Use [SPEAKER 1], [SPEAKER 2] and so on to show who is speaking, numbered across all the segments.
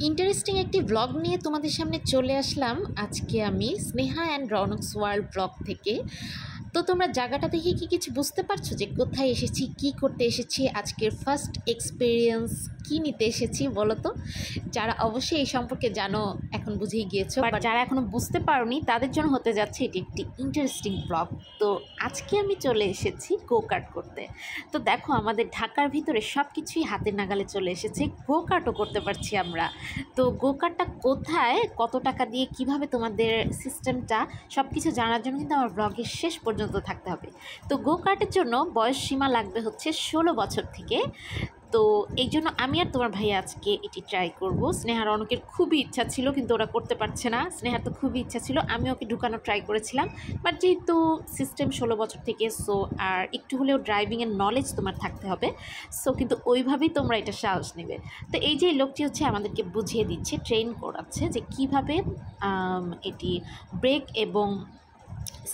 [SPEAKER 1] Interesting একটি blog নিয়ে তোমাদের সামনে চলে আসলাম আজকে আমি স্নেহা অ্যান্ড রনকস ওয়ার্ল্ড ব্লগ থেকে। তো তোমরা জায়গাটা দেখে কি কিছু বুঝতে পারছো যে কোথায় এসেছি, কি করতে এসেছি, আজকের ফার্স্ট এক্সপিরিয়েন্স কি নিতে এসেছি বলো তো? যারা অবশ্যই এই সম্পর্কে জানো এখন বুঝেই গিয়েছো, বাট যারা এখনও বুঝতে পারোনি তাদের জন্য হতে যাচ্ছে এটি একটি ইন্টারেস্টিং ব্লগ। তো আজকে আমি চলে এসেছি গো কার্ট করতে। তো দেখো আমাদের ঢাকার ভিতরে সব কিছুই হাতের নাগালে চলে এসেছে, গো কার্টও করতে পারছি আমরা। তো গো কার্টটা কোথায়, কত টাকা দিয়ে, কিভাবে তোমাদের সিস্টেমটা সব কিছু জানার জন্য কিন্তু আমার ব্লগের শেষ পর্যন্ত থাকতে হবে। তো গো কার্টের জন্য বয়স সীমা লাগবে হচ্ছে 16 বছর থেকে। তো এই জন্য আমি আর তোমার ভাই আজকে এটি ট্রাই করব। স্নেহার অনেকের খুবই ইচ্ছা ছিল কিন্তু ওরা করতে পারছে না, স্নেহার তো খুবই ইচ্ছা ছিল, আমি ওকে ঢুকানো ট্রাই করেছিলাম। বাট যেহেতু সিস্টেম 16 বছর থেকে, সো আর একটু হলেও ড্রাইভিংয়ের নলেজ তোমার থাকতে হবে, সো কিন্তু ওইভাবেই তোমরা এটা সাহস নেবে। তো এই যে লোকটি হচ্ছে আমাদেরকে বুঝিয়ে দিচ্ছে, ট্রেন করাচ্ছে যে কীভাবে এটি ব্রেক এবং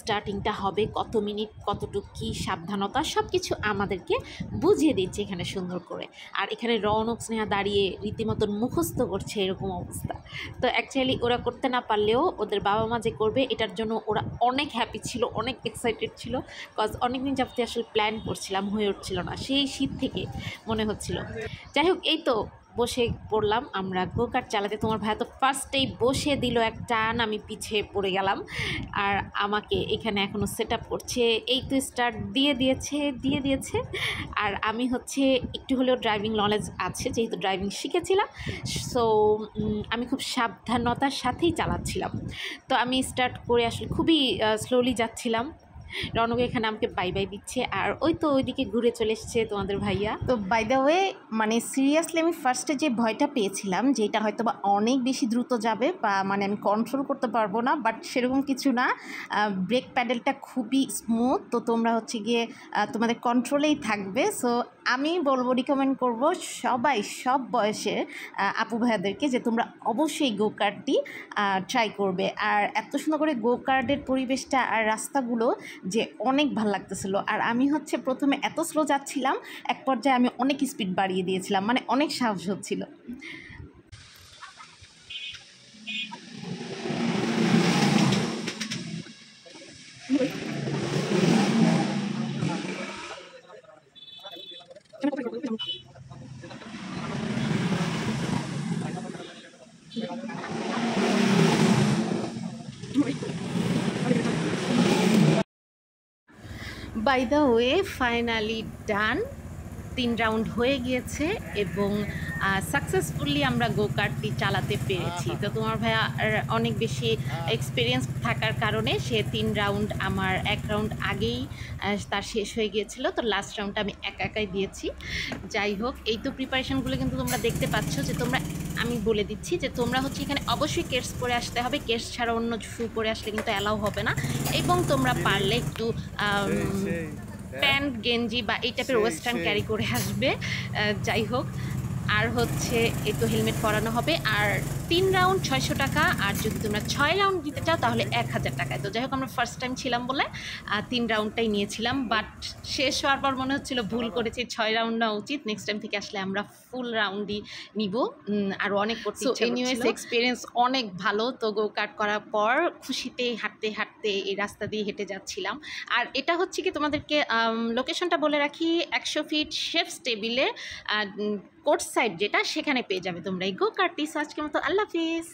[SPEAKER 1] স্টার্টিংটা হবে, কত মিনিট, কতটুকু কী সাবধানতা, সব কিছু আমাদেরকে বুঝিয়ে দিচ্ছে এখানে সুন্দর করে। আর এখানে রৌনক স্নেহা দাঁড়িয়ে রীতিমতন মুখস্থ করছে, এরকম অবস্থা। তো অ্যাকচুয়ালি ওরা করতে না পারলেও ওদের বাবা মা যে করবে এটার জন্য ওরা অনেক হ্যাপি ছিল, অনেক এক্সাইটেড ছিল। কজ অনেকদিন যাবতে আসলে প্ল্যান করছিলাম, হয়ে উঠছিল না, সেই শীত থেকে মনে হচ্ছিল। যাই হোক, এই তো বসে পড়লাম আমরা গো কার্ট চালাতে। তোমার ভাই তো ফার্স্টেই বসে দিল এক টান, আমি পিছিয়ে পড়ে গেলাম। আর আমাকে এখানে এখনও সেট আপ করছে, এই তো স্টার্ট দিয়েছে। আর আমি হচ্ছে একটু হলেও ড্রাইভিং নলেজ আছে যেহেতু ড্রাইভিং শিখেছিলাম, সো আমি খুব সাবধানতার সাথেই চালাচ্ছিলাম। তো আমি স্টার্ট করে আসলে খুবই স্লোলি যাচ্ছিলাম। রনক এখানে আমাকে বাই বাই দিচ্ছে, আর ওই তো ওইদিকে ঘুরে চলে এসছে তোমাদের ভাইয়া।
[SPEAKER 2] তো বাই দ্য ওয়ে, মানে সিরিয়াসলি আমি ফার্স্টে যে ভয়টা পেয়েছিলাম যে এটা হয়তো বা অনেক বেশি দ্রুত যাবে বা মানে আমি কন্ট্রোল করতে পারবো না, বাট সেরকম কিছু না। ব্রেক প্যাডেলটা খুবই স্মুথ, তো তোমরা হচ্ছে গিয়ে তোমাদের কন্ট্রোলেই থাকবে। সো আমি বলবো, রিকমেন্ড করব সবাই, সব বয়সের আপু ভাইয়াদেরকে যে তোমরা অবশ্যই গো কার্টটি ট্রাই করবে। আর এত সুন্দর করে গো কার্টের পরিবেশটা আর রাস্তাগুলো যে অনেক ভালো লাগতেছিলো। আর আমি হচ্ছে প্রথমে এত স্লো যাচ্ছিলাম, এক পর্যায়ে আমি অনেক স্পিড বাড়িয়ে দিয়েছিলাম, মানে অনেক সাহস হচ্ছিল।
[SPEAKER 1] By the way, finally done, 3 round হয়ে গিয়েছে এবং সাকসেসফুলি আমরা গো কার্টটি চালাতে পেরেছি। তো তোমার ভাইয়া অনেক বেশি এক্সপিরিয়েন্স থাকার কারণে সে 3 রাউন্ড, আমার 1 রাউন্ড আগেই তার শেষ হয়ে গিয়েছিল। তো লাস্ট রাউন্ডটা আমি একাই দিয়েছি। যাই হোক, এই তো প্রিপারেশনগুলো কিন্তু তোমরা দেখতে পাচ্ছ যে তোমরা, আমি বলে দিচ্ছি যে তোমরা হচ্ছে এখানে অবশ্যই কেটস পরে আসতে হবে, কেটস ছাড়া অন্য শু পরে আসলে কিন্তু অ্যালাউ হবে না। এবং তোমরা পারলে একটু প্যান্ট, গেঞ্জি বা এই টাইপের ওয়েস্টার্ন ক্যারি করে আসবে। যাই হোক, আর হচ্ছে এই তো হেলমেট পরানো হবে। আর 3 রাউন্ড 600 টাকা, আর যদি তোমরা 6 রাউন্ড দিতে চাও তাহলে 1000 টাকায়। তো যাই হোক, আমরা ফার্স্ট টাইম ছিলাম বলে 3 রাউন্ডটাই নিয়েছিলাম, বাট শেষ হওয়ার পর মনে হচ্ছিল ভুল করেছি, 6 রাউন্ড নেওয়া উচিত। নেক্সট টাইম থেকে আসলে আমরা ফুল রাউন্ডই নিব, আরও অনেক করতে ইচ্ছা করছিল। এনিওয়েজ, এক্সপিরিয়েন্স অনেক ভালো। তো গো কার্ট করার পর খুশিতে হাঁটতে এই রাস্তা দিয়ে হেঁটে যাচ্ছিলাম। আর এটা হচ্ছে কি, তোমাদেরকে লোকেশনটা বলে রাখি, 100 ফিট শেফস টেবিলে কোর্ট সাইড যেটা, সেখানে পেয়ে যাবে তোমরা এই গো কার্টটি। আজকের মতো আল্লাহ হাফিজ।